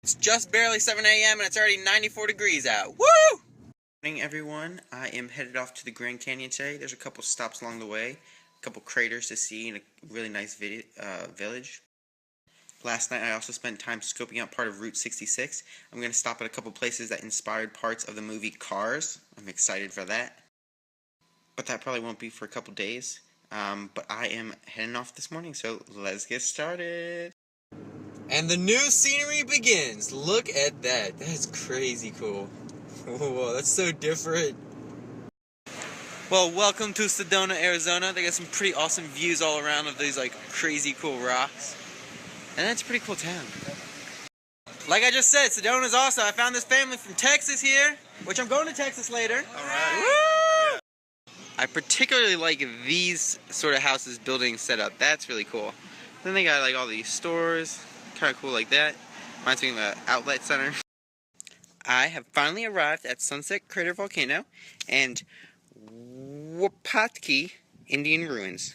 It's just barely 7 a.m. and it's already 94 degrees out. Woo! Good morning, everyone. I am headed off to the Grand Canyon today. There's a couple stops along the way, a couple craters to see, and a really nice village. Last night I also spent time scoping out part of Route 66. I'm going to stop at a couple places that inspired parts of the movie Cars. I'm excited for that. But that probably won't be for a couple days. But I am heading off this morning, so let's get started. And the new scenery begins. Look at that. That's crazy cool. Whoa, that's so different. Well, welcome to Sedona, Arizona. They got some pretty awesome views all around of these like crazy cool rocks. And that's a pretty cool town. Like I just said, Sedona's awesome. I found this family from Texas here, which I'm going to Texas later. Alright. Woo! I particularly like these sort of houses building setup. That's really cool. Then they got like all these stores. Kind of cool like that. Reminds me of the outlet center. I have finally arrived at Sunset Crater Volcano and Bowtie Indian Ruins.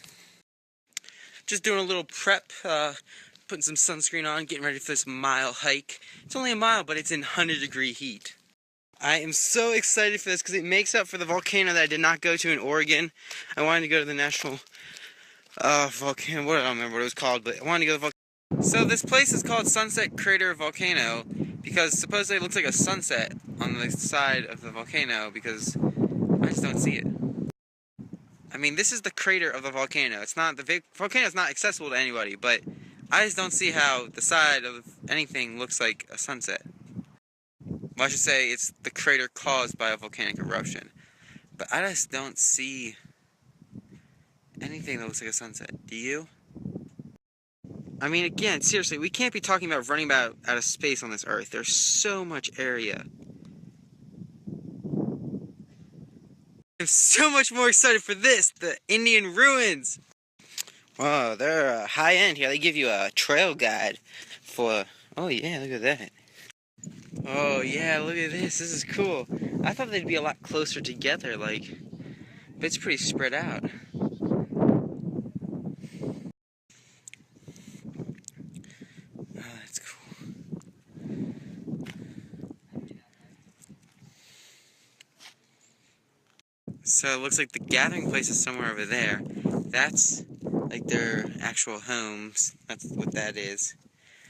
Just doing a little prep, putting some sunscreen on, getting ready for this mile hike. It's only a mile, but it's in 100-degree heat. I am so excited for this because it makes up for the volcano that I did not go to in Oregon. I wanted to go to the national volcano. I don't remember what it was called, but I wanted to go to the volcano. So this place is called Sunset Crater Volcano because supposedly it looks like a sunset on the side of the volcano because I just don't see it. I mean, this is the crater of the volcano. It's not the volcano is not accessible to anybody, but I just don't see how the side of anything looks like a sunset. Well, I should say it's the crater caused by a volcanic eruption. But I just don't see anything that looks like a sunset. Do you? I mean, again, seriously, we can't be talking about running out of space on this Earth. There's so much area. I'm so much more excited for this, the Indian Ruins. Wow, they're high-end here. They give you a trail guide for... Oh, yeah, look at that. Oh, yeah, look at this. This is cool. I thought they'd be a lot closer together, like... But it's pretty spread out. That's cool. So it looks like the gathering place is somewhere over there. That's like their actual homes. That's what that is.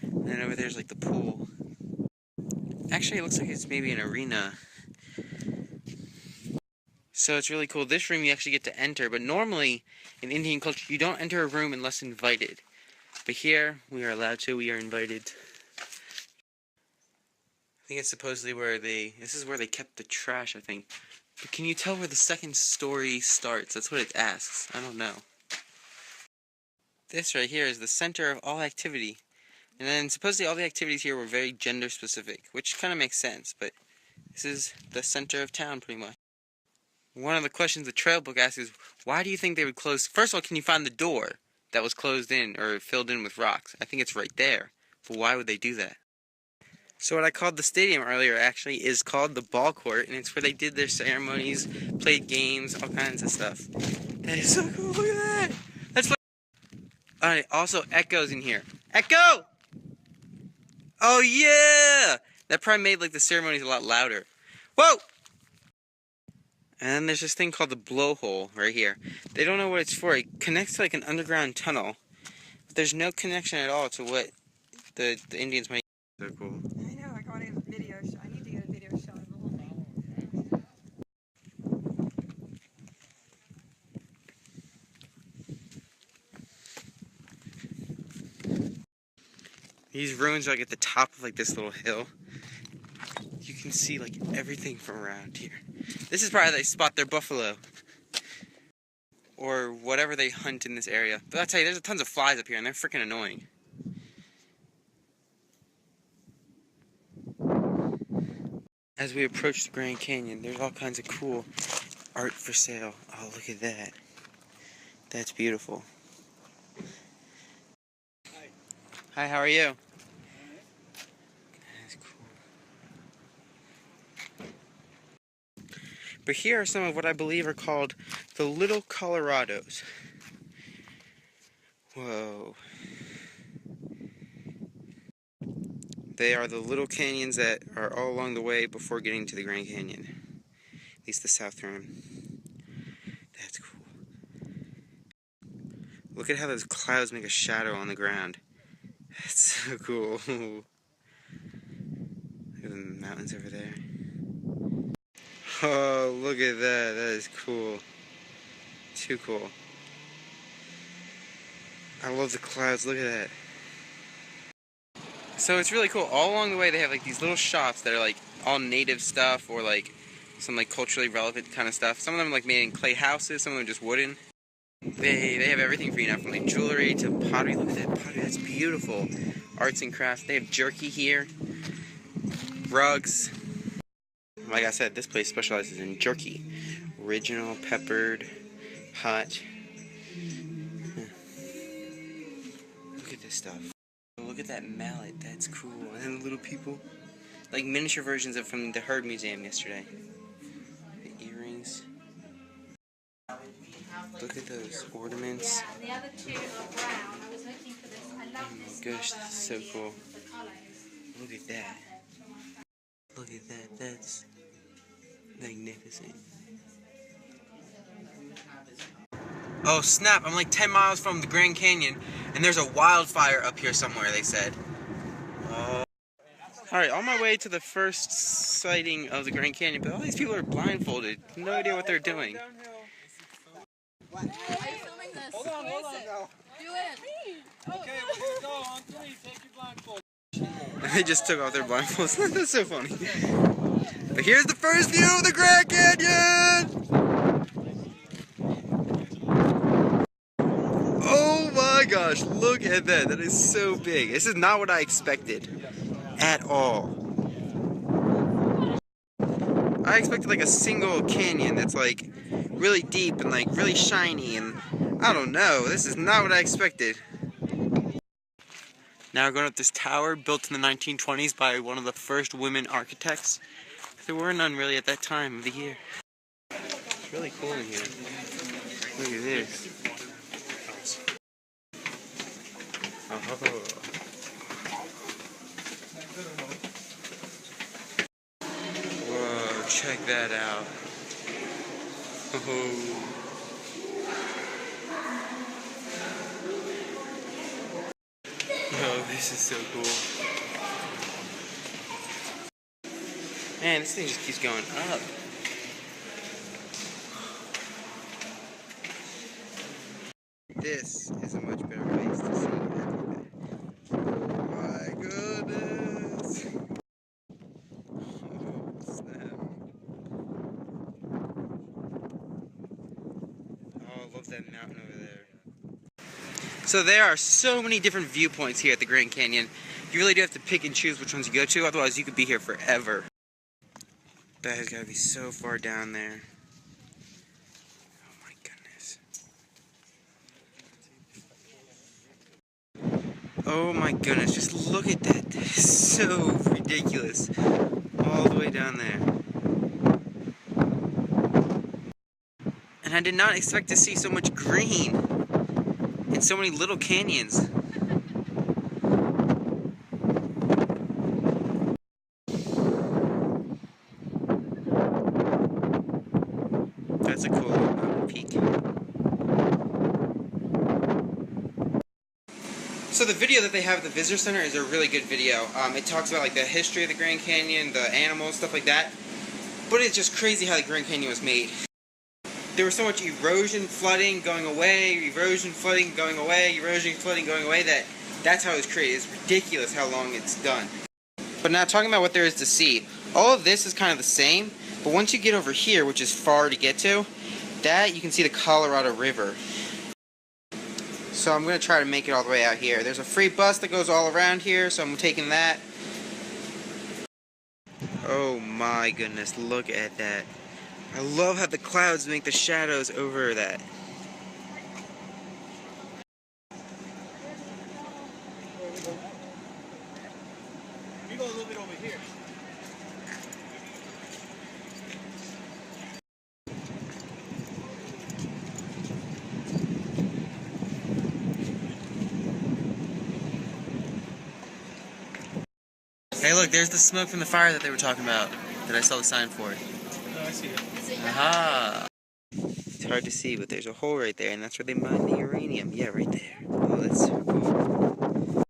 And then over there's like the pool. Actually, it looks like it's maybe an arena. So it's really cool. This room you actually get to enter, but normally in Indian culture you don't enter a room unless invited. But here we are allowed to. We are invited. I think it's supposedly where this is where they kept the trash, I think. But can you tell where the second story starts? That's what it asks. I don't know. This right here is the center of all activity. And then supposedly all the activities here were very gender specific, which kind of makes sense, but this is the center of town pretty much. One of the questions the trail book asks is, why do you think they would close? First of all, can you find the door that was closed in or filled in with rocks? I think it's right there. But why would they do that? So what I called the stadium earlier actually is called the ball court, and it's where they did their ceremonies, played games, all kinds of stuff. That is so cool, look at that! That's like... Alright, also echoes in here. Echo! Oh yeah! That probably made like the ceremonies a lot louder. Whoa! And then there's this thing called the blowhole right here. They don't know what it's for. It connects to like an underground tunnel. But there's no connection at all to what the Indians might use. So cool. I know, I got a video shot. I need to get a video shot of the whole thing. These ruins are like at the top of like this little hill. You can see like everything from around here. This is probably how they spot their buffalo. Or whatever they hunt in this area. But I'll tell you, there's tons of flies up here and they're freaking annoying. As we approach the Grand Canyon, there's all kinds of cool art for sale. Oh, look at that. That's beautiful. Hi, how are you? That's cool. But here are some of what I believe are called the Little Colorados. Whoa. They are the little canyons that are all along the way before getting to the Grand Canyon. At least the south rim. That's cool. Look at how those clouds make a shadow on the ground. That's so cool. Look at the mountains over there. Oh, look at that. That is cool. Too cool. I love the clouds. Look at that. So it's really cool. All along the way they have like these little shops that are like all native stuff or like some like culturally relevant kind of stuff. Some of them are like made in clay houses, some of them are just wooden. They have everything for you now, from like jewelry to pottery. Look at that pottery, that's beautiful. Arts and crafts. They have jerky here. Rugs. Like I said, this place specializes in jerky. Original, peppered, hot. Look at this stuff. Look at that mallet, that's cool. And the little people. Like miniature versions of from the Herd Museum yesterday. The earrings. Look at those ornaments. Yeah, and the other two are brown. I was looking for this. I love this. Oh my gosh, that's so cool. The colours. Look at that. Look at that, that's magnificent. Oh snap, I'm like 10 miles from the Grand Canyon and there's a wildfire up here somewhere, they said. Oh. Alright, on my way to the first sighting of the Grand Canyon, but all these people are blindfolded. No idea what they're doing. Are you filming this? Hold on now. Do it. Okay, we're gonna go on 3. Take your blindfold. They just took off their blindfolds. That's so funny. But here's the first view of the Grand Canyon! Oh my gosh, look at that. That is so big. This is not what I expected at all. I expected like a single canyon that's like really deep and like really shiny, and I don't know. This is not what I expected. Now we're going up this tower built in the 1920s by one of the first women architects. There were none really at that time of the year. It's really cool in here. Look at this. Oh. Whoa, check that out. Oh. Oh, this is so cool. Man, this thing just keeps going up. This is a much better place to see it. My goodness! Oh, snap. Oh, I love that mountain over there. So there are so many different viewpoints here at the Grand Canyon. You really do have to pick and choose which ones you go to, otherwise you could be here forever. That has got to be so far down there. Oh my goodness. Oh my goodness, just look at that. That is so ridiculous. All the way down there. And I did not expect to see so much green and so many little canyons. That's a cool little peak. So the video that they have at the visitor center is a really good video. It talks about like the history of the Grand Canyon, the animals, stuff like that. But it's just crazy how the Grand Canyon was made. There was so much erosion, flooding, going away, erosion, flooding, going away, erosion, flooding, going away, that's how it was created. It's ridiculous how long it's done. But now talking about what there is to see, all of this is kind of the same, but once you get over here, which is far to get to, that you can see the Colorado River. So I'm going to try to make it all the way out here. There's a free bus that goes all around here, so I'm taking that. Oh my goodness, look at that. I love how the clouds make the shadows over that. You go a little bit over here. Hey, look, there's the smoke from the fire that they were talking about, that I saw the sign for. Oh, I see it. Aha! It's hard to see, but there's a hole right there, and that's where they mine the uranium. Yeah, right there. Oh, that's so cool.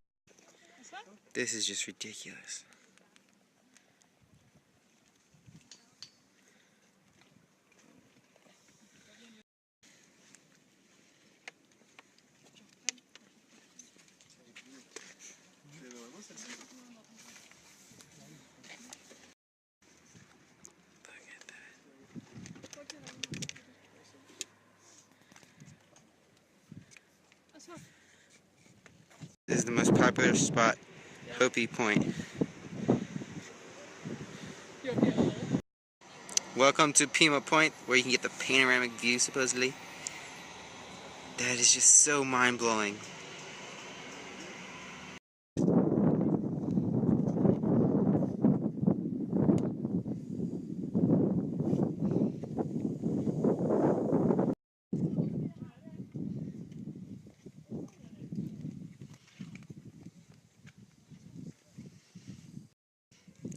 This is just ridiculous. This is the most popular spot, Hopi Point. Welcome to Pima Point, where you can get the panoramic view, supposedly. That is just so mind-blowing.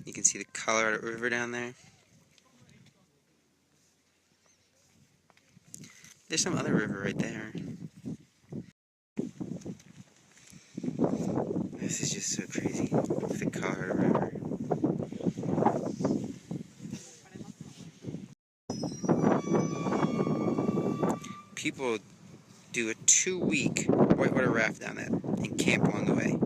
You can see the Colorado River down there. There's some other river right there. This is just so crazy. The Colorado River. People do a 2-week whitewater raft down there and camp along the way.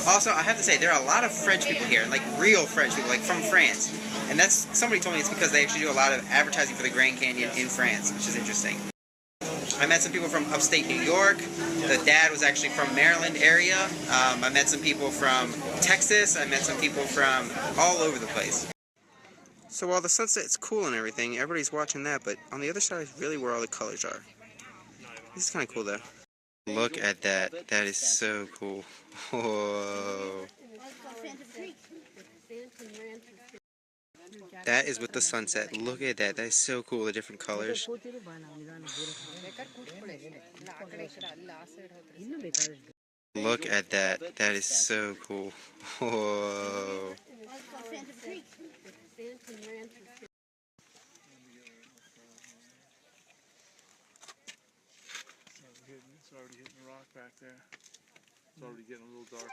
Also, I have to say, there are a lot of French people here, like real French people, like from France. And that's, somebody told me it's because they actually do a lot of advertising for the Grand Canyon in France, which is interesting. I met some people from upstate New York. The dad was actually from Maryland area. I met some people from Texas. I met some people from all over the place. So while the sunset's cool and everything, everybody's watching that, but on the other side is really where all the colors are. This is kind of cool though. Look at that. That is so cool. Whoa. That is with the sunset. Look at that. That is so cool. The different colors. Look at that. That is so cool. Whoa. It's already hitting the rock back there. It's already getting a little dark.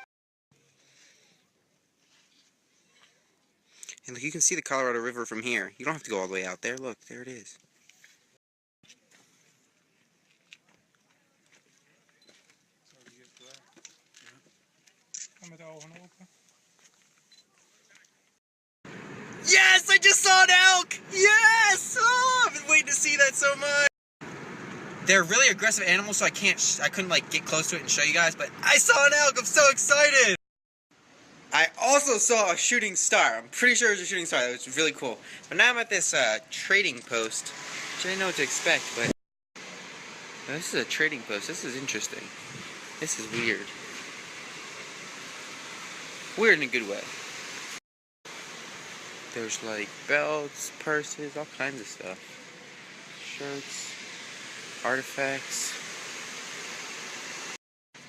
And look, you can see the Colorado River from here. You don't have to go all the way out there. Look, there it is. It's already getting black. Yes, I just saw an elk! Yes! Oh, I've been waiting to see that so much. They're really aggressive animals, so I couldn't like get close to it and show you guys, but I saw an elk. I'm so excited. I also saw a shooting star. I'm pretty sure it was a shooting star. That was really cool. But now I'm at this trading post, which I didn't know what to expect, but this is a trading post. This is interesting. This is weird. Weird in a good way. There's like belts, purses, all kinds of stuff. Shirts, artifacts.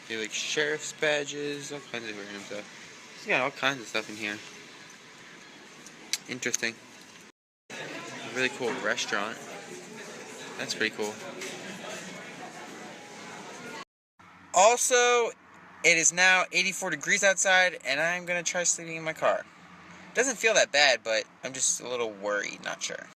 They like sheriff's badges, all kinds of random stuff. It's got all kinds of stuff in here. Interesting. A really cool restaurant. That's pretty cool. Also, it is now 84 degrees outside, and I'm gonna try sleeping in my car. Doesn't feel that bad, but I'm just a little worried, not sure.